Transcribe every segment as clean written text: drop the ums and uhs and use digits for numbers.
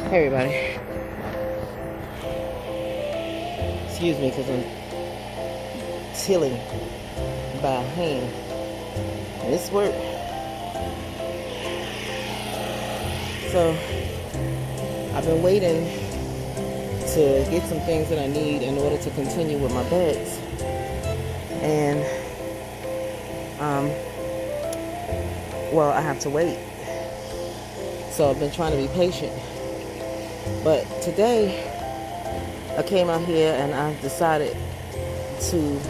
Hey everybody, excuse me because I'm tilling by hand. And this work. So I've been waiting to get some things that I need in order to continue with my beds. And well, I have to wait. So I've been trying to be patient. But today I came out here and I decided to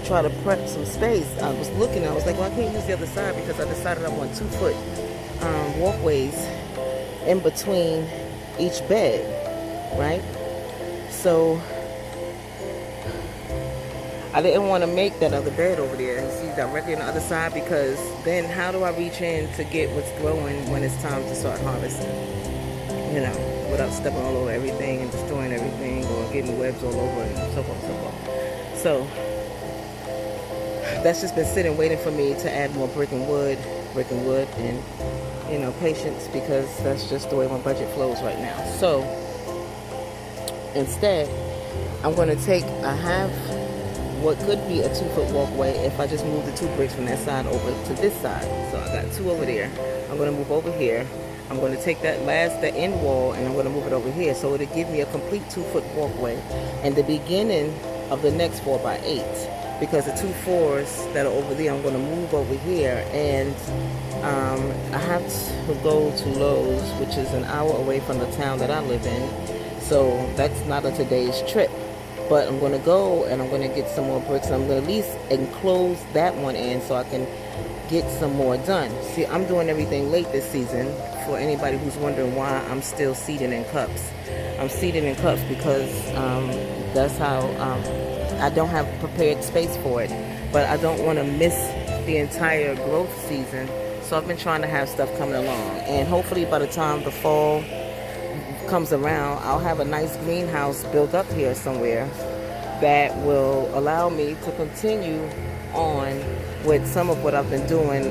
try to prep some space. I was looking, I was like, well, I can't use the other side because I decided I want 2-foot walkways in between each bed, right? So I didn't want to make that other bed over there, you see, directly on the other side, because then how do I reach in to get what's growing when it's time to start harvesting? You know, without stepping all over everything and destroying everything or getting webs all over and so forth and so forth. So that's just been sitting waiting for me to add more brick and wood and, you know, patience, because that's just the way my budget flows right now. So instead, I'm going to take, I have what could be a 2-foot walkway if I just move the 2 bricks from that side over to this side. So I got 2 over there. I'm going to move over here. I'm going to take that the end wall, and I'm going to move it over here. So it'll give me a complete 2-foot walkway and the beginning of the next 4x8. Because the 2 4s that are over there, I'm going to move over here. And I have to go to Lowe's, which is an hour away from the town that I live in. So that's not a today's trip. But I'm going to go and I'm going to get some more bricks. And I'm going to at least enclose that one in so I can get some more done. See, I'm doing everything late this season. For anybody who's wondering why I'm still seeding in cups. I'm seeding in cups because that's how I don't have prepared space for it. But I don't want to miss the entire growth season. So I've been trying to have stuff coming along. And hopefully by the time the fall comes around, I'll have a nice greenhouse built up here somewhere that will allow me to continue on with some of what I've been doing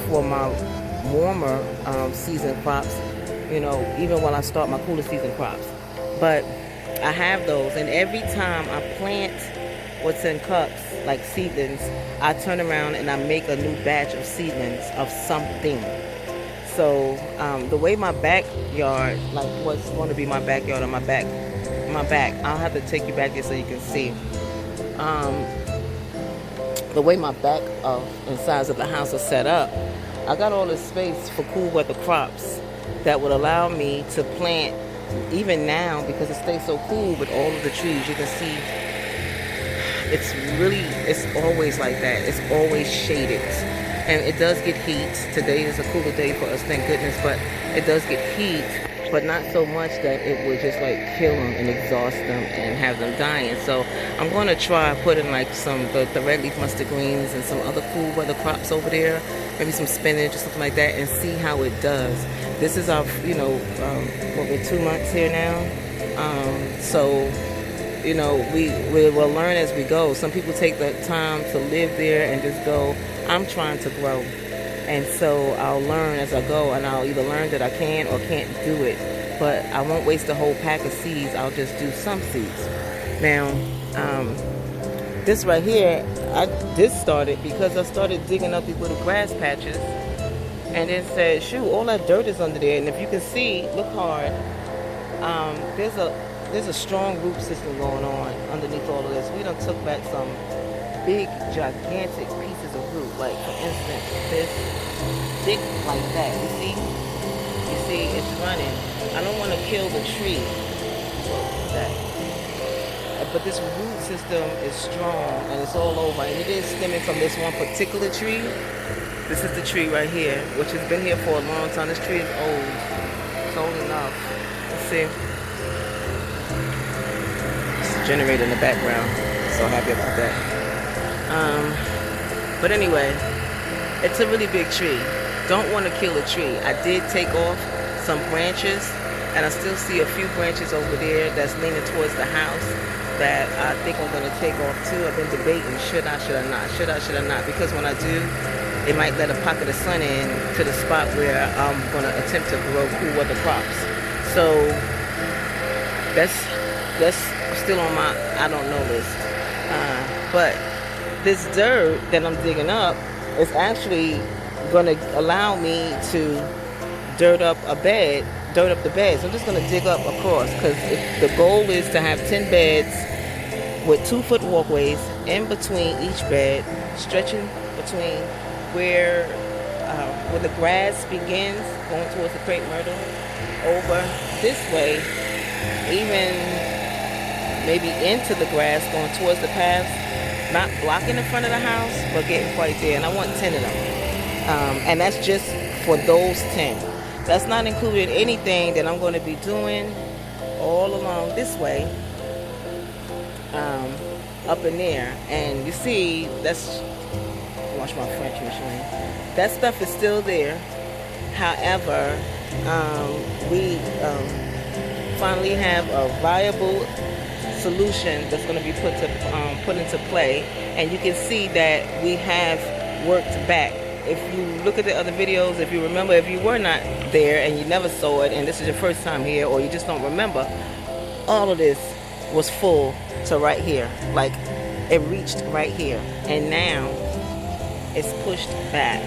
for my warmer season crops, you know, even while I start my cooler season crops. But I have those, and every time I plant what's in cups, like seedlings, I turn around and I make a new batch of seedlings of something. So the way my backyard, like what's going to be my backyard on my back, I'll have to take you back there so you can see. The way my back and sides of the house are set up, I got all this space for cool weather crops that would allow me to plant even now, because it stays so cool with all of the trees. You can see it's always like that. It's always shaded. And it does get heat. Today is a cooler day for us, thank goodness, but it does get heat, but not so much that it would just like kill them and exhaust them and have them dying. So I'm going to try putting like the red leaf mustard greens and some other cool weather crops over there, maybe some spinach or something like that, and see how it does. This is our, you know, we're 2 months here now. So, you know, we will learn as we go. Some people take the time to live there and just go. I'm trying to grow, and so I'll learn as I go, and I'll either learn that I can or can't do it, but I won't waste a whole pack of seeds. I'll just do some seeds. Now, this right here, this started because I started digging up these little grass patches, and it said, shoot, all that dirt is under there, and if you can see, look hard, there's a strong root system going on underneath all of this. We done took back some big, gigantic pieces of root. Like, for instance, this thick like that. You see, it's running. I don't want to kill the tree. But this root system is strong and it's all over. And it is stemming from this one particular tree. This is the tree right here, which has been here for a long time. This tree is old. It's old enough. Let's see. It's a generator in the background. So happy about that. But anyway, it's a really big tree. Don't want to kill a tree. I did take off some branches, and I still see a few branches over there that's leaning towards the house that I think I'm going to take off too. I've been debating, should I not? Because when I do, it might let a pocket of sun in to the spot where I'm going to attempt to grow cool weather crops. So that's still on my I don't know list. But this dirt that I'm digging up is actually going to allow me to dirt up the bed. So I'm just going to dig up across, because the goal is to have 10 beds with 2-foot walkways in between each bed, stretching between where the grass begins, going towards the crepe myrtle, over this way, even maybe into the grass, going towards the paths, not blocking the front of the house, but getting quite there. And I want 10 of them. And that's just for those 10. That's not including anything that I'm going to be doing all along this way, up in there. And you see, that's, watch my French machine. That stuff is still there. However, we finally have a viable solution that's going to be put into play, and you can see that we have worked back. If you look at the other videos, if you remember, if you were not there and you never saw it and this is your first time here, or you just don't remember, all of this was full to right here. Like, it reached right here, and now it's pushed back.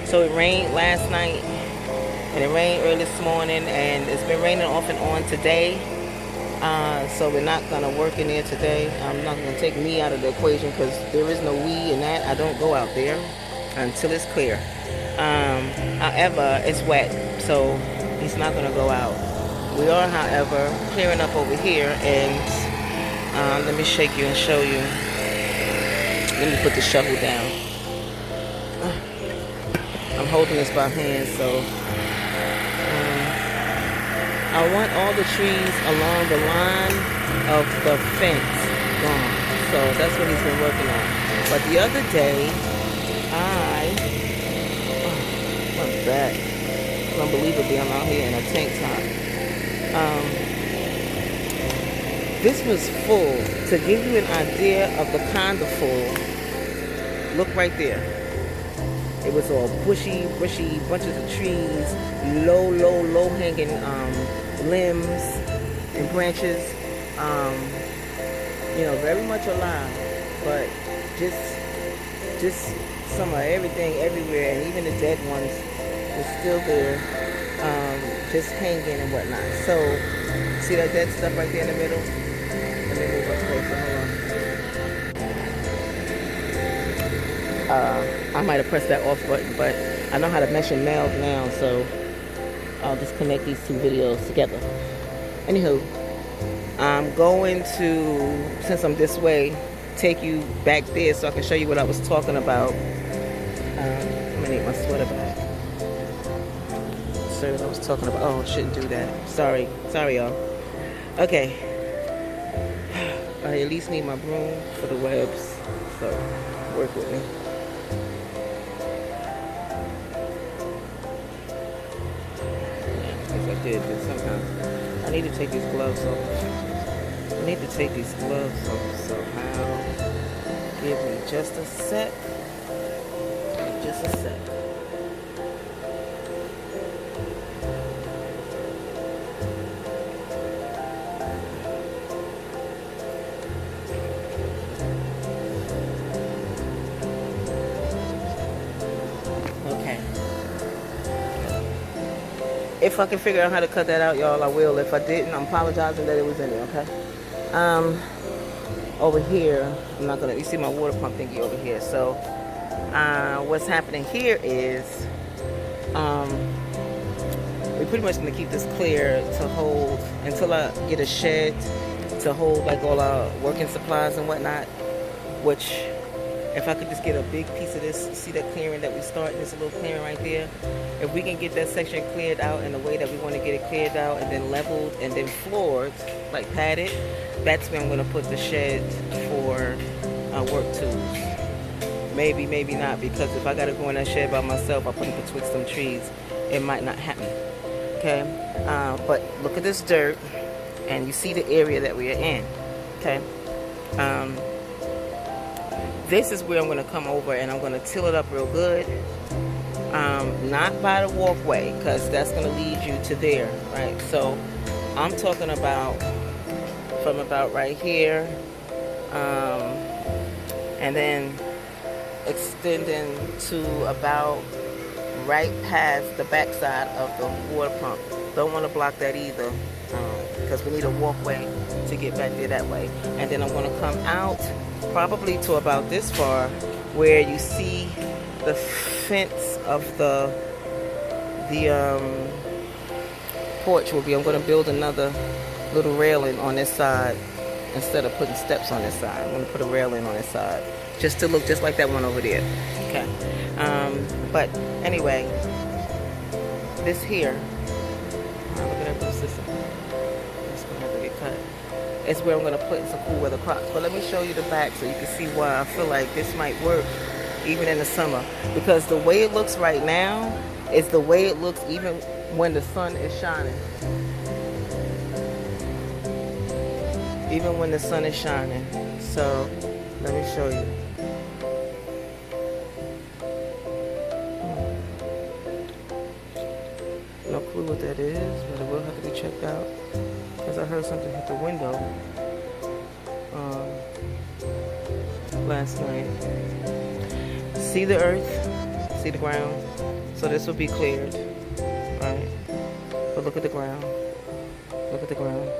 So it rained last night and it rained early this morning, and it's been raining off and on today. So we're not going to work in there today. I'm not going to take me out of the equation, because there is no we in that. I don't go out there until it's clear. However, it's wet, so he's not going to go out. We are, however, clearing up over here, and let me shake you and show you. Let me put the shovel down. I'm holding this by hand, so I want all the trees along the line of the fence gone. So that's what he's been working on. But the other day, what's that? Unbelievably, I'm out here in a tank top. This was full. To give you an idea of the kind of full, look right there. It was all bushy, bunches of trees, low hanging limbs and branches. You know, very much alive, but just some of everything everywhere, and even the dead ones were still there, just hanging and whatnot. So, see that dead stuff right there in the middle? Let me move up closer, hold on. I might have pressed that off button, but I know how to measure nails now, so I'll just connect these two videos together. Anywho, I'm going to, since I'm this way, take you back there so I can show you what I was talking about. I'm gonna need my sweater back. Sorry, what I was talking about. Oh, I shouldn't do that. Sorry, y'all. Okay. I at least need my broom for the webs, so work with me. I did this somehow. I need to take these gloves off. I need to take these gloves off somehow. Give me just a sec. Just a sec. If I can figure out how to cut that out, y'all, I will. If I didn't, I'm apologizing that it was in there, okay? Over here, I'm not gonna, you see my water pump thingy over here. So, what's happening here is, we're pretty much gonna keep this clear to hold, until I get a shed to hold like all our working supplies and whatnot, which, if I could just get a big piece of this, see that clearing that we started, this little clearing right there. If we can get that section cleared out in the way that we want to get it cleared out, and then leveled and then floored, like padded, that's when I'm going to put the shed for work tools. Maybe, maybe not, because if I got to go in that shed by myself, I'll put it betwixt some trees. It might not happen. Okay? But look at this dirt, and you see the area that we are in. Okay? This is where I'm going to come over and I'm going to till it up real good. not by the walkway, because that's going to lead you to there, right? So I'm talking about from about right here, and then extending to about right past the backside of the water pump. Don't want to block that either, because we need a walkway to get back there that way. And then I'm going to come out probably to about this far, where you see the fence of the porch will be. I'm going to build another little railing on this side instead of putting steps on this side. I'm going to put a railing on this side just to look just like that one over there. Okay. But anyway, this here, look at that little system. It's going to have to get cut. It's where I'm going to put some cool weather crops. But let me show you the back so you can see why I feel like this might work even in the summer. Because the way it looks right now is the way it looks even when the sun is shining. Even when the sun is shining. So let me show you. No clue what that is, but it will have to be checked out, because I heard something hit the window last night. See the earth, see the ground. So this will be cleared, right? But look at the ground. Look at the ground.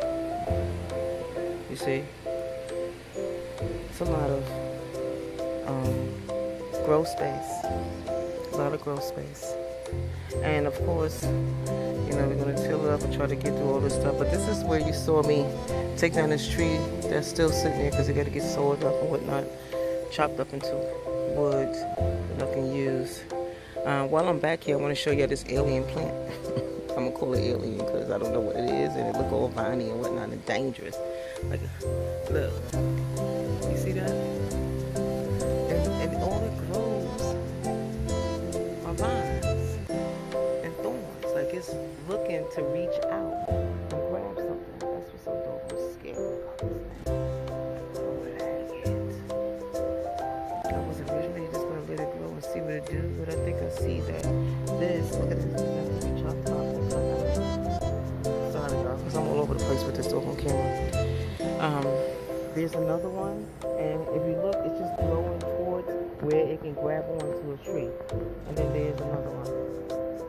You see? It's a lot of growth space. A lot of growth space. And of course, you know, we're going to till it up and try to get through all this stuff. But this is where you saw me take down this tree that's still sitting there because it got to get sawed up and whatnot, chopped up into wood that I can use. While I'm back here, I want to show you this alien plant. I'm going to call it alien because I don't know what it is, and it look all viney and whatnot and dangerous. Like, look, you see that? And all it grows are vines and thorns. Like, it's looking to reach out and grab something. That's what's so dope. I'm scared about this thing. I was originally just going to let it grow and see what it do, but I think I see that this, look at this, that's what chopped off. Sorry, y'all, because I'm all over the place with this stuff on camera. There's another one, and if you look, it's just growing towards where it can grab onto a tree. And then there's another one,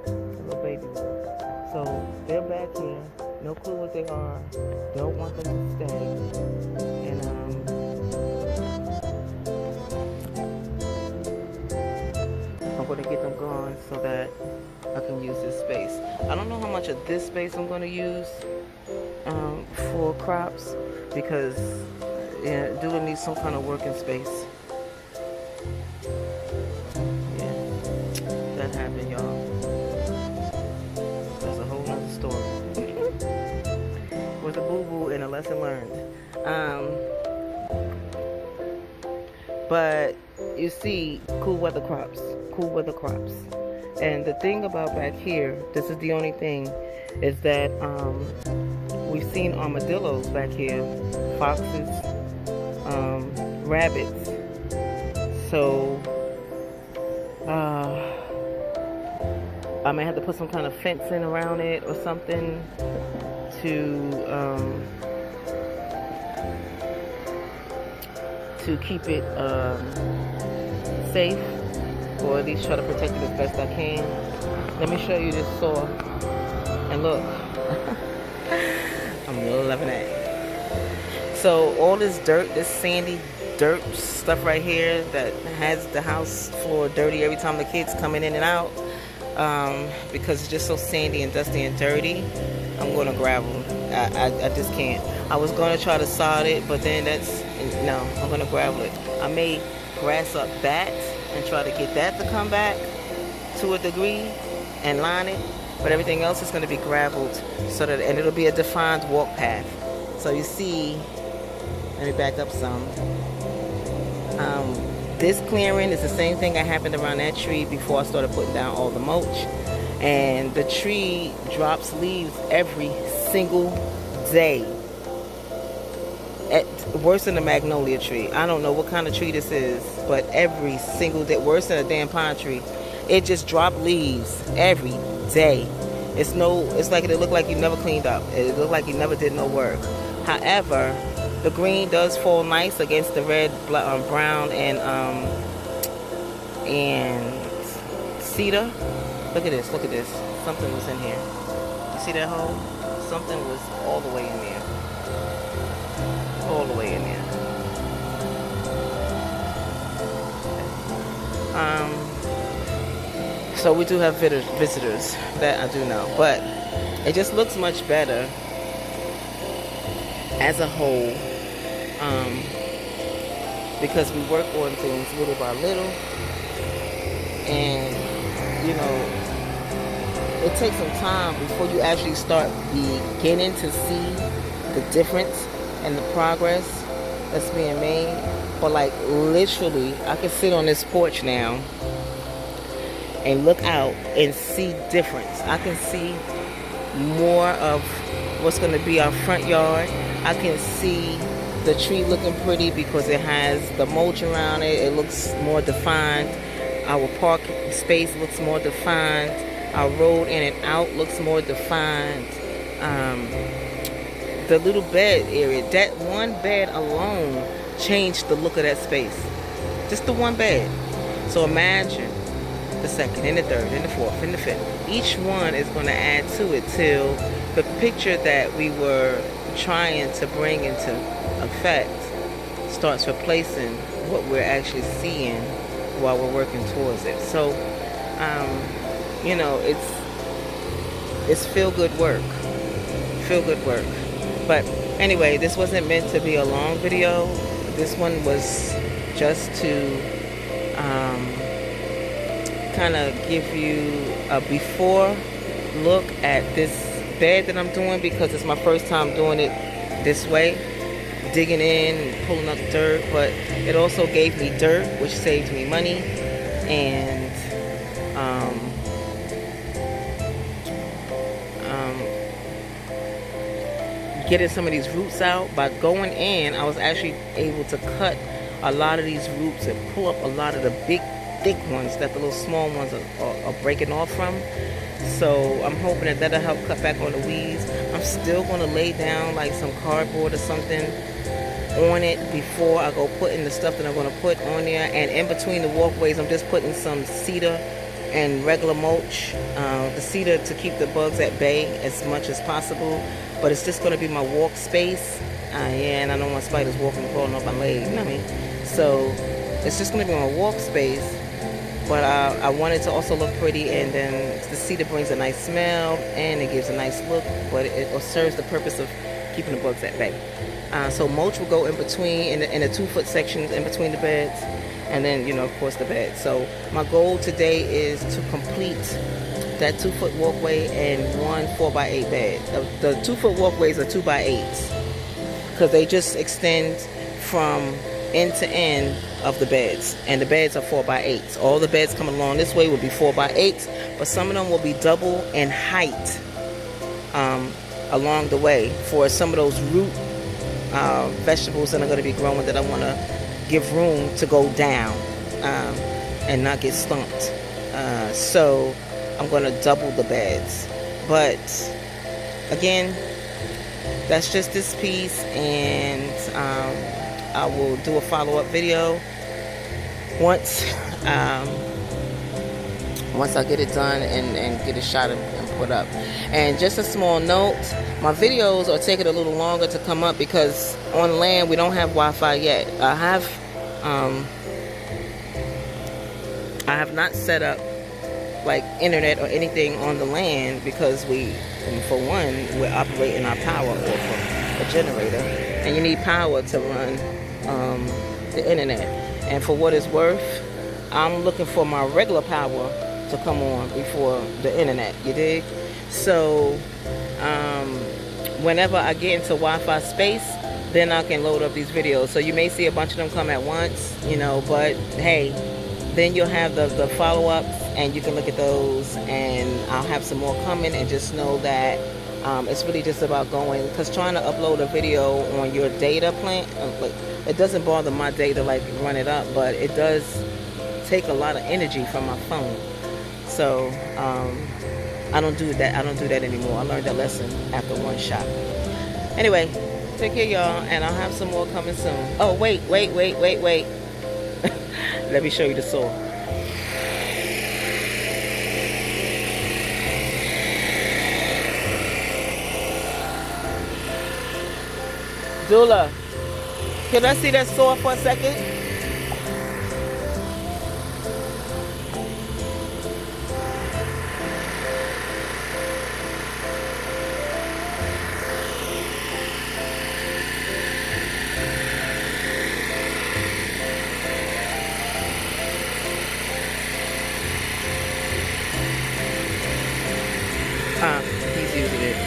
a little baby one. So they're back here, no clue what they are, don't want them to stay. And I'm going to get them gone so that I can use this space. I don't know how much of this space I'm going to use for crops, because yeah, do need some kind of working space. Yeah, that happened, y'all. That's a whole nother story. With a boo-boo and a lesson learned. But you see, cool weather crops. And the thing about back here, this is the only thing, is that we've seen armadillos back here, foxes, rabbits. So I may have to put some kind of fencing around it or something to keep it safe, or at least try to protect it as best I can. Let me show you this saw, and look. I'm really loving it. So all this dirt, this sandy dirt stuff right here that has the house floor dirty every time the kids coming in and out, because it's just so sandy and dusty and dirty, I'm going to gravel. I just can't. I was going to try to sod it, but then no, I'm going to gravel it. I may grass up that and try to get that to come back to a degree and line it, but everything else is going to be graveled, so that, and it'll be a defined walk path. So you see, let me back up some. This clearing is the same thing that happened around that tree before I started putting down all the mulch. And the tree drops leaves every single day. Worse than a magnolia tree. I don't know what kind of tree this is, but every single day, worse than a damn pine tree. It just dropped leaves every day. It's like it looked like you never cleaned up. It looked like you never did no work. However, the green does fall nice against the red, brown, and cedar. Look at this. Look at this. Something was in here. You see that hole? Something was all the way in there. All the way in there. So we do have visitors, that I do know, but it just looks much better as a whole, because we work on things little by little, and you know, it takes some time before you actually start beginning to see the difference and the progress that's being made. But like literally, I can sit on this porch now and look out and see difference. I can see more of what's going to be our front yard. I can see the tree looking pretty because it has the mulch around it. It looks more defined. Our park space looks more defined. Our road in and out looks more defined. The little bed area, that one bed alone changed the look of that space. Just the one bed. So imagine the second and the third and the fourth and the fifth. Each one is going to add to it till the picture that we were trying to bring into effect starts replacing what we're actually seeing while we're working towards it. So, you know, it's feel-good work. Feel-good work. But anyway, this wasn't meant to be a long video. This one was just to kind of give you a before look at this bed that I'm doing, because it's my first time doing it this way, digging in and pulling up dirt. But it also gave me dirt, which saved me money, and getting some of these roots out. By going in, I was actually able to cut a lot of these roots and pull up a lot of the big thick ones that the little small ones are breaking off from. So I'm hoping that that'll help cut back on the weeds. I'm still going to lay down like some cardboard or something on it before I go putting the stuff that I'm going to put on there. And in between the walkways, I'm just putting some cedar and regular mulch. The cedar to keep the bugs at bay as much as possible. But it's just going to be my walk space. Yeah, and I don't want spiders walking, crawling up my leg. You know what I mean? So it's just going to be my walk space. But I want it to also look pretty, and then the cedar brings a nice smell and it gives a nice look, but it serves the purpose of keeping the bugs at bay. So mulch will go in between, in the 2-foot sections in between the beds, and then, you know, of course, the bed. So my goal today is to complete that 2-foot walkway and one 4x8 bed. The 2-foot walkways are 2x8s because they just extend from end to end of the beds, and the beds are 4x8s. All the beds coming along this way will be 4x8s, but some of them will be double in height along the way for some of those root vegetables that are going to be growing that I want to give room to go down and not get stumped. So I'm going to double the beds. But again, that's just this piece, and I will do a follow-up video once I get it done and get it shot and put up. And just a small note, my videos are taking a little longer to come up because on land we don't have Wi-Fi yet. I have not set up like internet or anything on the land because for one, we're operating our power off of a generator, and you need power to run the internet. And for what it's worth, I'm looking for my regular power to come on before the internet, you dig? So whenever I get into Wi-Fi space, then I can load up these videos. So you may see a bunch of them come at once, you know, but hey, then you'll have the follow-ups and you can look at those, and I'll have some more coming. And just know that it's really just about going, because trying to upload a video on your data plan, it doesn't bother my data like run it up, but it does take a lot of energy from my phone. So I don't do that. I don't do that anymore. I learned that lesson after one shot. Anyway, take care, y'all, and I'll have some more coming soon. Oh, wait. Let me show you the saw. Dula, can I see that saw for a second? He's using it.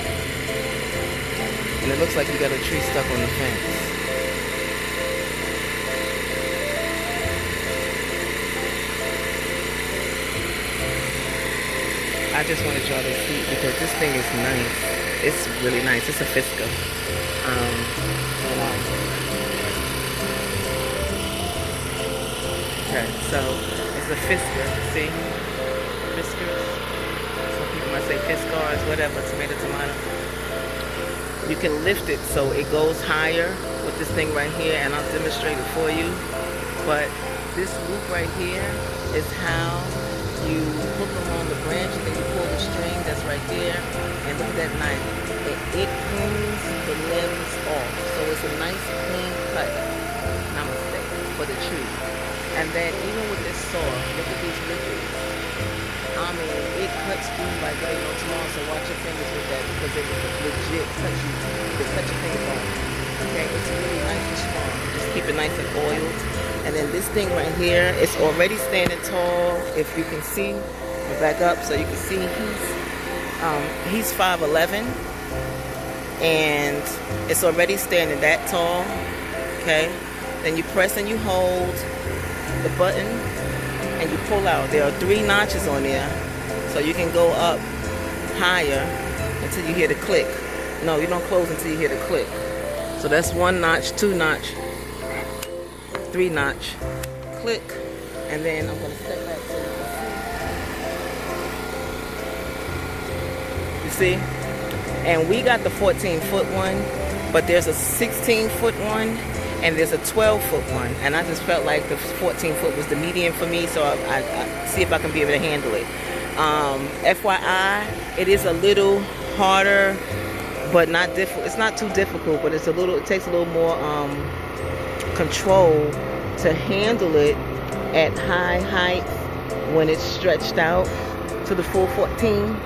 And it looks like you got a tree stuck on the fence. I just wanted y'all to see because this thing is nice. It's really nice. It's a Fisker. Okay, so it's a Fisker. See? Fiskers. Some people might say Fiskars, whatever, tomato. You can lift it so it goes higher with this thing right here, and I'll demonstrate it for you. But this loop right here is how you hook them on the branch, and then you pull the string that's right there, and look at that knife. It cleans the limbs off, so it's a nice clean cut. Namaste for the tree. And then even with this saw, look at these ridges. I mean, it cuts through like there ain't no tomorrow, so watch your fingers with that because it legit cuts you. It cuts your fingers off. Okay, it's really nice and strong. Just keep it nice and oiled. And then this thing right here, it's already standing tall. If you can see, I'll back up so you can see he's 5'11", and it's already standing that tall. Okay, then you press and you hold the button and you pull out. There are 3 notches on there, so you can go up higher until you hear the click. No, you don't close until you hear the click. So that's 1 notch, 2 notch, 3 notch, click, and then I'm going to step back so you can see. You see? And we got the 14-foot one, but there's a 16-foot one, and there's a 12-foot one, and I just felt like the 14-foot was the medium for me, so I see if I can be able to handle it. FYI, it is a little harder, but not difficult. It's not too difficult, but it's a little. It takes a little more control to handle it at high height when it's stretched out to the full 14.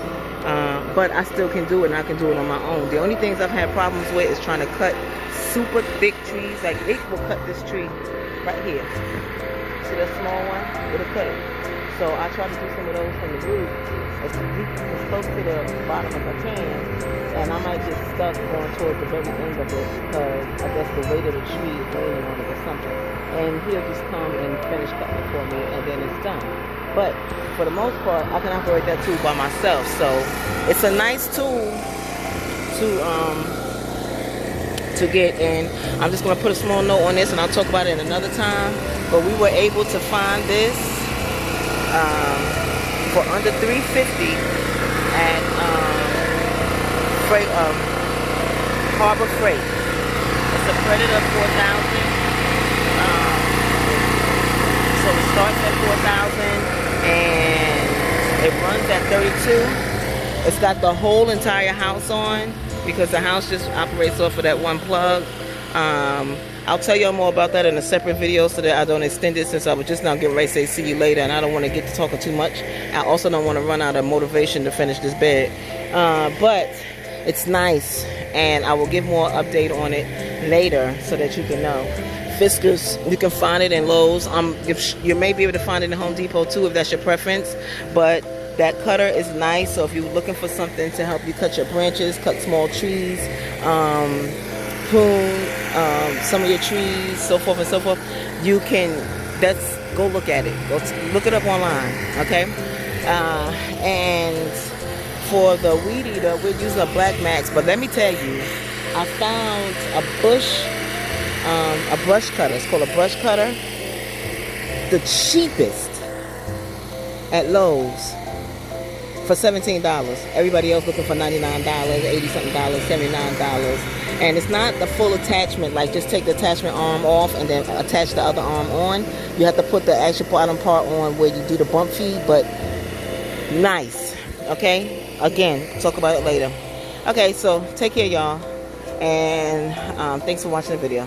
But I still can do it, and I can do it on my own. The only things I've had problems with is trying to cut super thick trees. Like it will cut this tree right here. See that small one? It'll cut it. So I try to do some of those from the root as close to the bottom as I can, and I might get stuck going towards the very end of it because I guess the weight of the tree is weighing on it or something. And he'll just come and finish cutting it for me, and then it's done. But for the most part, I can operate that tool by myself. So it's a nice tool to get in. I'm just going to put a small note on this, and I'll talk about it another time. But we were able to find this for under $350 at Harbor Freight. It's a Predator 4000. So it starts at 4,000 and it runs at 32. It's got the whole entire house on because the house just operates off of that one plug. I'll tell y'all more about that in a separate video so that I don't extend it, since I was just now getting ready to say see you later, and I don't want to get to talking too much. I also don't want to run out of motivation to finish this bed. But it's nice, and I will give more update on it later so that you can know. Fiskars, you can find it in Lowe's. You may be able to find it in Home Depot too if that's your preference, but that cutter is nice. So if you're looking for something to help you cut your branches, cut small trees, prune some of your trees, so forth and so forth, you can, go look at it. Go look it up online, okay? And for the weed eater, we're using a Black Max, but let me tell you, I found a brush cutter. It's called a brush cutter. The cheapest at Lowe's for $17. Everybody else looking for $99, $80-something, $79. And it's not the full attachment, like just take the attachment arm off and then attach the other arm on. You have to put the actual bottom part on where you do the bump feed, but nice. Okay, again, talk about it later. Okay, so take care, y'all, and thanks for watching the video.